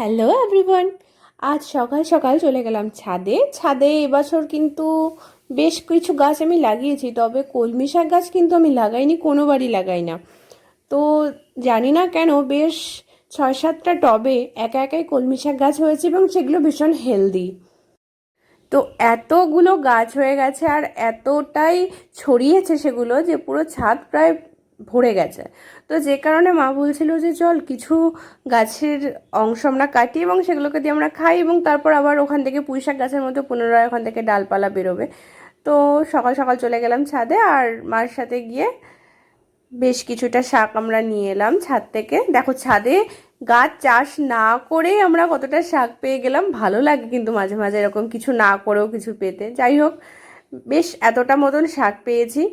Hello everyone. আজ সকাল সকাল চলে গেলাম ছাদে। ছাদে এবছর কিন্তু বেশ কিছু গাছ আমি লাগিয়েছি, তবে কলমি শাক গাছ কিন্তু আমি লাগাইনি, কোনো বাড়ি লাগাই না। তো জানি না কেন বেশ 6-7টা টবে একা একাই কলমি শাক গাছ হয়েছে এবং সেগুলো ভীষণ হেলদি। তো এতগুলো গাছ হয়ে গেছে আর এতটাই ছড়িয়েছে সেগুলো যে পুরো ছাদ প্রায় ভরে গেছে। তো যে কারণে মা বলছিল যে চল কিছু গাছের অংশ আমরা কাটি এবং সেগুলোকে দিয়ে আমরা খাই, এবং তারপর আবার ওখান থেকে পুঁইশাক গাছের মতো পুনরায় ওখান থেকে ডালপালা বেরোবে। তো সকাল সকাল চলে গেলাম ছাদে আর মার সাথে গিয়ে বেশ কিছুটা শাক আমরা নিয়ে এলাম ছাদ থেকে। দেখো ছাদে গাছ চাষ না করেই আমরা কতটা শাক পেয়ে গেলাম। ভালো লাগে কিন্তু মাঝে মাঝে এরকম কিছু না করেও কিছু পেতে। যাই হোক, বেশ এতটা মতন শাক পেয়েছি।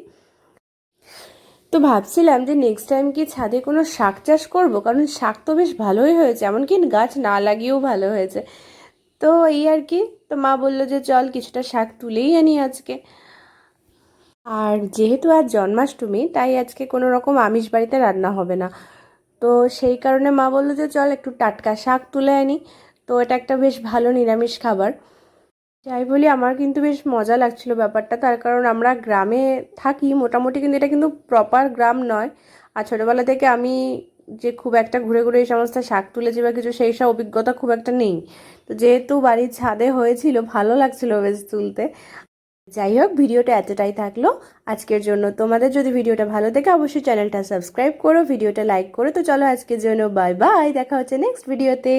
তো ভাবছিলাম যে নেক্সট টাইম কি ছাদে কোনো শাক চাষ করব, কারণ শাক তো বেশ ভালোই হয়েছে, এমনকি গাছ না লাগিয়েও ভালো হয়েছে। তো এই আর কি। তো মা বললো যে চল কিছুটা শাক তুলেই আনি আজকে। আর যেহেতু আজ জন্মাষ্টমী, তাই আজকে কোনো রকম আমিষ বাড়িতে রান্না হবে না। তো সেই কারণে মা বললো যে চল একটু টাটকা শাক তুলে আনি। তো এটা একটা বেশ ভালো নিরামিষ খাবার। যাই বলি, আমার কিন্তু বেশ মজা লাগছিল ব্যাপারটা, তার কারণ আমরা গ্রামে থাকি মোটামুটি, কিন্তু এটা কিন্তু প্রপার গ্রাম নয়। আর ছোটোবেলা থেকে আমি যে খুব একটা ঘুরে ঘুরে এই সমস্ত শাক তুলেছি বা কিছু, সেই সব অভিজ্ঞতা খুব একটা নেই। তো যেহেতু বাড়ির ছাদে হয়েছিল, ভালো লাগছিল বেশ তুলতে। যাই হোক, ভিডিওটা এতটাই থাকলো আজকের জন্য। তোমাদের যদি ভিডিওটা ভালো থাকে অবশ্যই চ্যানেলটা সাবস্ক্রাইব করো, ভিডিওটা লাইক করো। তো চলো আজকের জন্য বাই বাই, দেখা হচ্ছে নেক্সট ভিডিওতে।